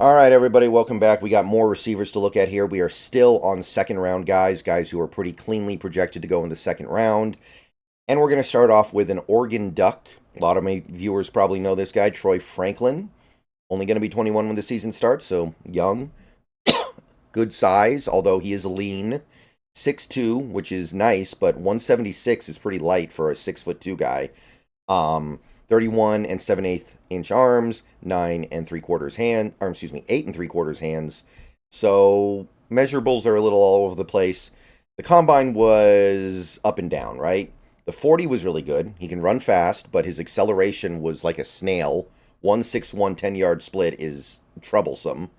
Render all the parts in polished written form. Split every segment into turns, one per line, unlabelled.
All right, everybody, welcome back. We got more receivers to look at here. We are still on second round guys who are pretty cleanly projected to go in the second round. And we're going to start off with an Oregon Duck. A lot of my viewers probably know this guy, Troy Franklin. Only going to be 21 when the season starts, so young. Good size, although he is lean. 6'2", which is nice, but 176 is pretty light for a 6'2" guy. 31 and 7/8 inch arms, 9 3/4 hand, or excuse me, 8 3/4 hands. So measurables are a little all over the place. The combine was up and down, right? The 40 was really good. He can run fast, but his acceleration was like a snail. 1.61 10-yard split is troublesome.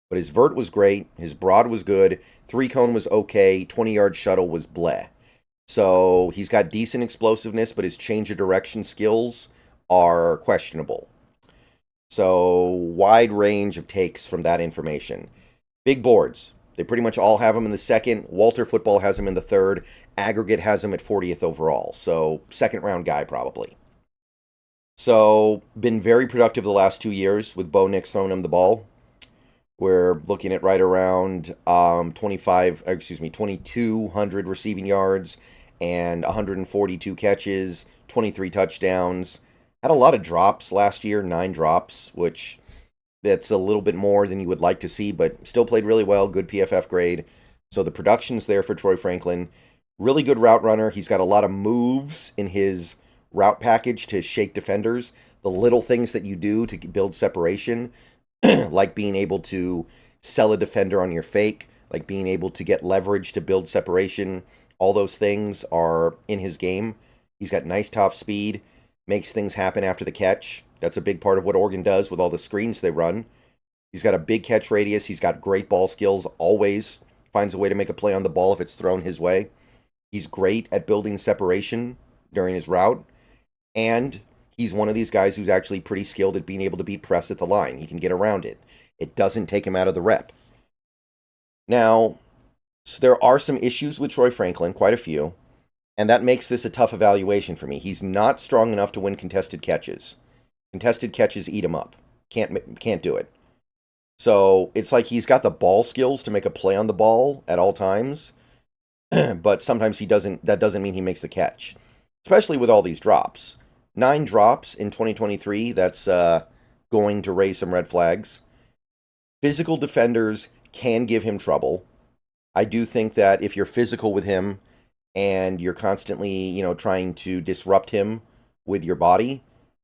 But his vert was great. His broad was good. 3-cone was okay. 20-yard shuttle was bleh. So he's got decent explosiveness, but his change of direction skills are questionable. So wide range of takes from that information. Big boards. They pretty much all have him in the second. Walter Football has him in the third. Aggregate has him at 40th overall. So second round guy probably. So been very productive the last 2 years with Bo Nix throwing him the ball. We're looking at right around 2,200 receiving yards and 142 catches, 23 touchdowns. Had a lot of drops last year, 9 drops, which that's a little bit more than you would like to see, but still played really well, good PFF grade. So the production's there for Troy Franklin. Really good route runner. He's got a lot of moves in his route package to shake defenders. The little things that you do to build separation, like being able to sell a defender on your fake, like being able to get leverage to build separation, all those things are in his game. He's got nice top speed, makes things happen after the catch. That's a big part of what Oregon does with all the screens they run. He's got a big catch radius. He's got great ball skills, always finds a way to make a play on the ball if it's thrown his way. He's great at building separation during his route. And he's one of these guys who's actually pretty skilled at being able to beat press at the line. He can get around it. It doesn't take him out of the rep. Now, so there are some issues with Troy Franklin, quite a few, and that makes this a tough evaluation for me. He's not strong enough to win contested catches. Contested catches eat him up. Can't do it. So it's like he's got the ball skills to make a play on the ball at all times, but sometimes he doesn't. That doesn't mean he makes the catch, especially with all these drops. 9 drops in 2023, that's going to raise some red flags. Physical defenders can give him trouble. I do think that if you're physical with him and you're constantly, trying to disrupt him with your body,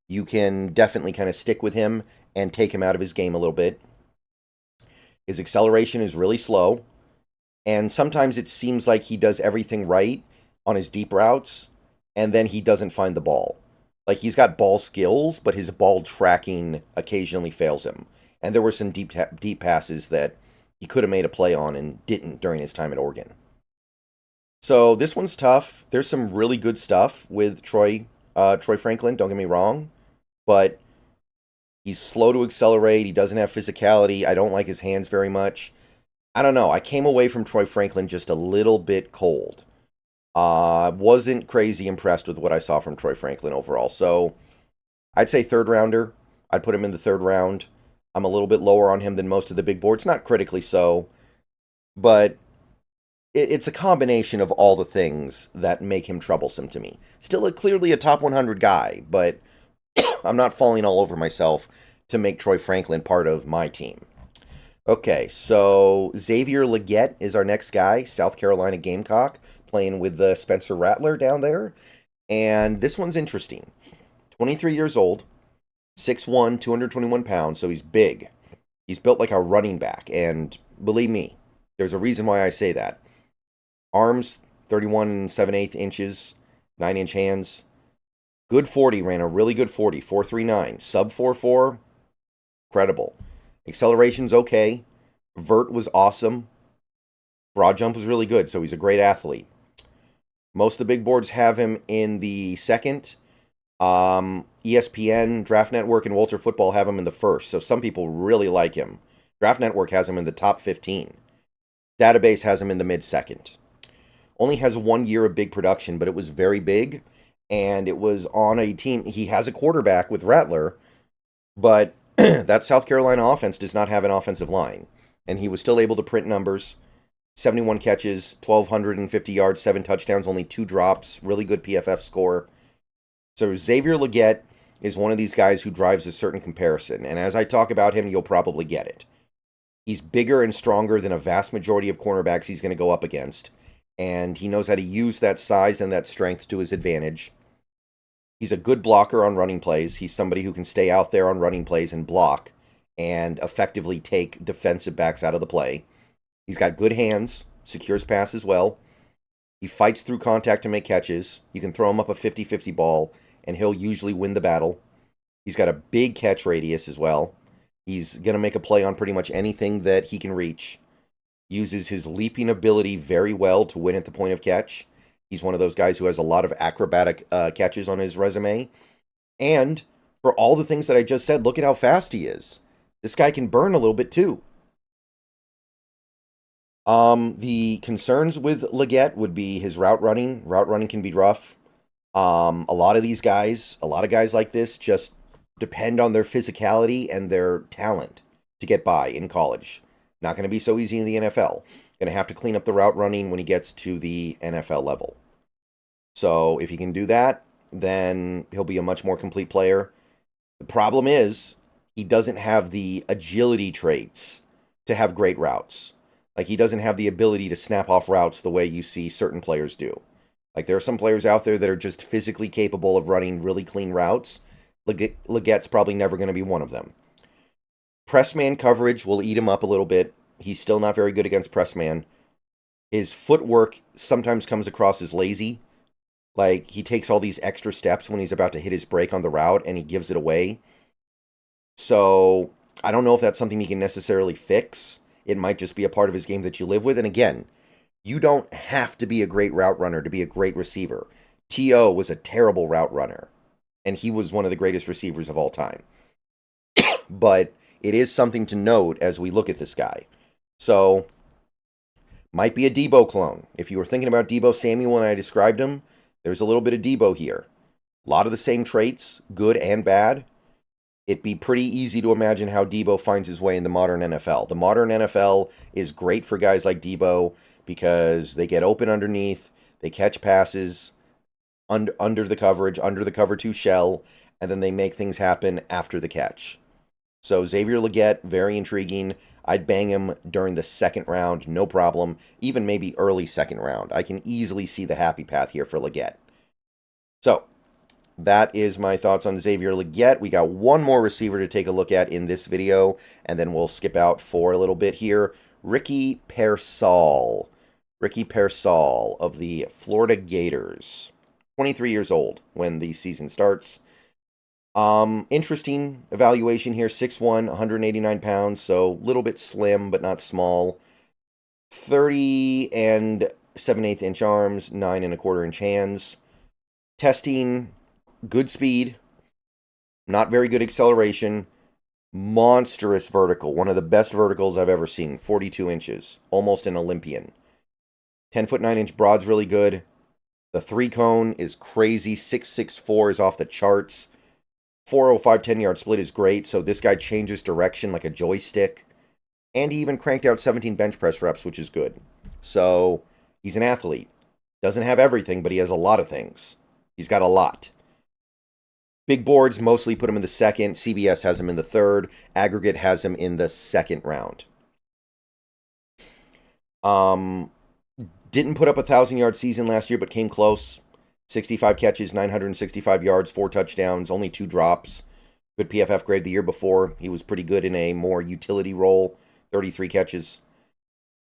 you can definitely kind of stick with him and take him out of his game a little bit. His acceleration is really slow, and sometimes it seems like he does everything right on his deep routes, and then he doesn't find the ball. Like, he's got ball skills, but his ball tracking occasionally fails him. And there were some deep passes that he could have made a play on and didn't during his time at Oregon. So this one's tough. There's some really good stuff with Troy Franklin, don't get me wrong. But he's slow to accelerate. He doesn't have physicality. I don't like his hands very much. I don't know. I came away from Troy Franklin just a little bit cold. Wasn't crazy impressed with what I saw from Troy Franklin overall. So I'd say third rounder. I'd put him in the third round. I'm a little bit lower on him than most of the big boards. Not critically so, but it's a combination of all the things that make him troublesome to me. Still clearly a top 100 guy, but I'm not falling all over myself to make Troy Franklin part of my team. Okay, so Xavier Legette is our next guy, South Carolina Gamecock, playing with Spencer Rattler down there. And this one's interesting. 23 years old, 6'1", 221 pounds, so he's big. He's built like a running back, and believe me, there's a reason why I say that. Arms, 31 7/8 inches, 9-inch hands. Good 40, ran a really good 40, 4.39. Sub 4.4, incredible. Acceleration's okay. Vert was awesome. Broad jump was really good, so he's a great athlete. Most of the big boards have him in the second. ESPN, Draft Network, and Walter Football have him in the first, so some people really like him. Draft Network has him in the top 15. Database has him in the mid-second. Only has 1 year of big production, but it was very big, and it was on a team. He has a quarterback with Rattler, but That South Carolina offense does not have an offensive line. And he was still able to print numbers. 71 catches, 1,250 yards, 7 touchdowns, only 2 drops. Really good PFF score. So Xavier Legette is one of these guys who drives a certain comparison. And as I talk about him, you'll probably get it. He's bigger and stronger than a vast majority of cornerbacks he's going to go up against. And he knows how to use that size and that strength to his advantage. He's a good blocker on running plays. He's somebody who can stay out there on running plays and block and effectively take defensive backs out of the play. He's got good hands, secures passes well. He fights through contact to make catches. You can throw him up a 50-50 ball, and he'll usually win the battle. He's got a big catch radius as well. He's going to make a play on pretty much anything that he can reach. Uses his leaping ability very well to win at the point of catch. He's one of those guys who has a lot of acrobatic catches on his resume. And for all the things that I just said, look at how fast he is. This guy can burn a little bit too. The concerns with Legette would be his route running. Route running can be rough. A lot of guys like this just depend on their physicality and their talent to get by in college. Not going to be so easy in the NFL. Going to have to clean up the route running when he gets to the NFL level. So if he can do that, then he'll be a much more complete player. The problem is he doesn't have the agility traits to have great routes. Like, he doesn't have the ability to snap off routes the way you see certain players do. Like, there are some players out there that are just physically capable of running really clean routes. Legette's probably never going to be one of them. Press man coverage will eat him up a little bit. He's still not very good against press man. His footwork sometimes comes across as lazy. Like, he takes all these extra steps when he's about to hit his break on the route, and he gives it away. So, I don't know if that's something he can necessarily fix. It might just be a part of his game that you live with. And again, you don't have to be a great route runner to be a great receiver. T.O. was a terrible route runner, and he was one of the greatest receivers of all time. But it is something to note as we look at this guy. So, might be a Debo clone. If you were thinking about Debo Samuel when I described him, there's a little bit of Debo here. A lot of the same traits, good and bad. It'd be pretty easy to imagine how Debo finds his way in the modern NFL. The modern NFL is great for guys like Debo because they get open underneath, they catch passes under the coverage, under the cover 2 shell, and then they make things happen after the catch. So Xavier Legette, very intriguing. I'd bang him during the second round, no problem. Even maybe early second round. I can easily see the happy path here for Legette. So, that is my thoughts on Xavier Legette. We got one more receiver to take a look at in this video, and then we'll skip out for a little bit here. Ricky Pearsall. Ricky Pearsall of the Florida Gators. 23 years old when the season starts. Interesting evaluation here. 6'1", 189 pounds, so a little bit slim, but not small. 30 and 7/8 inch arms, 9 1/4 inch hands. Testing, good speed, not very good acceleration, monstrous vertical, one of the best verticals I've ever seen, 42 inches, almost an Olympian. 10-foot 9-inch broad's really good. The 3-cone is crazy, 6'6" is off the charts. 405 10-yard split is great, so this guy changes direction like a joystick. And he even cranked out 17 bench press reps, which is good. So, he's an athlete. Doesn't have everything, but he has a lot of things. He's got a lot. Big boards mostly put him in the second. CBS has him in the third. Aggregate has him in the second round. Didn't put up a 1,000-yard season last year, but came close. 65 catches, 965 yards, 4 touchdowns, only 2 drops. Good PFF grade the year before. He was pretty good in a more utility role. 33 catches.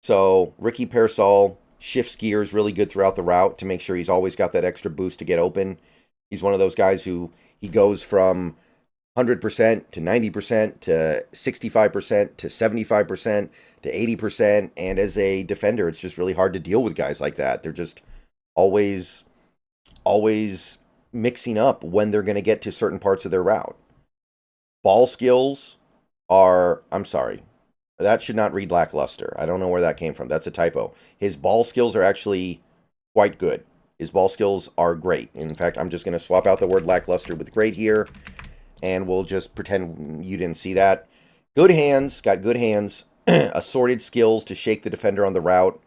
So, Ricky Pearsall shifts gears really good throughout the route to make sure he's always got that extra boost to get open. He's one of those guys who he goes from 100% to 90% to 65% to 75% to 80%. And as a defender, it's just really hard to deal with guys like that. They're just always mixing up when they're going to get to certain parts of their route. Ball skills are, I'm sorry, that should not read lackluster. I don't know where that came from. That's a typo. His ball skills are actually quite good. His ball skills are great. In fact, I'm just going to swap out the word lackluster with great here. and we'll just pretend you didn't see that. Good hands, got good hands, assorted skills to shake the defender on the route.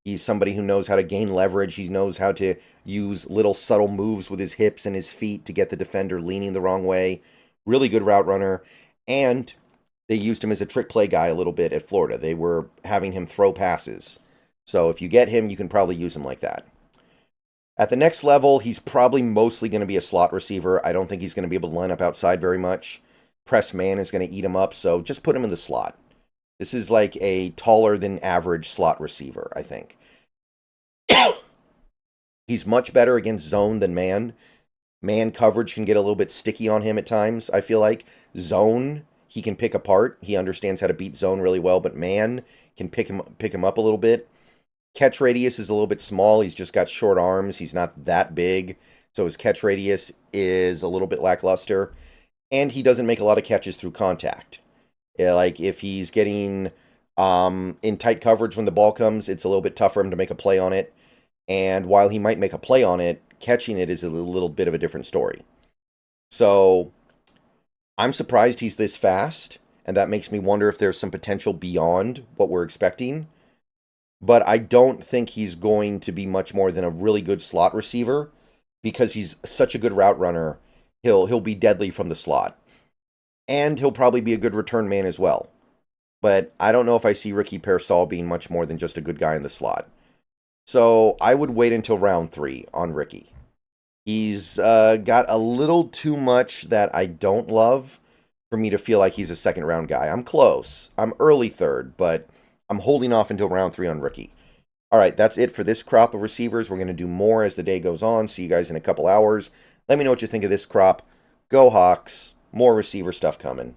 He's somebody who knows how to gain leverage. He knows how to use little subtle moves with his hips and his feet to get the defender leaning the wrong way. Really good route runner. And they used him as a trick play guy a little bit at Florida. They were having him throw passes. So if you get him, you can probably use him like that. At the next level, he's probably mostly going to be a slot receiver. I don't think he's going to be able to line up outside very much. Press man is going to eat him up, so just put him in the slot. This is like a taller than average slot receiver, I think. He's much better against zone than man. Man coverage can get a little bit sticky on him at times, I feel like. Zone, he can pick apart. He understands how to beat zone really well, but man can pick him up a little bit. Catch radius is a little bit small. He's just got short arms. He's not that big, so his catch radius is a little bit lackluster. And he doesn't make a lot of catches through contact. Like, if he's getting in tight coverage when the ball comes, it's a little bit tougher for him to make a play on it. And while he might make a play on it, catching it is a little bit of a different story. So I'm surprised he's this fast, and that makes me wonder if there's some potential beyond what we're expecting. But I don't think he's going to be much more than a really good slot receiver, because he's such a good route runner. He'll be deadly from the slot. And he'll probably be a good return man as well. But I don't know if I see Ricky Pearsall being much more than just a good guy in the slot. So I would wait until round 3 on Ricky. He's got a little too much that I don't love for me to feel like he's a second round guy. I'm close. I'm early third, but I'm holding off until round 3 on Ricky. All right, that's it for this crop of receivers. We're going to do more as the day goes on. See you guys in a couple hours. Let me know what you think of this crop. Go Hawks. More receiver stuff coming.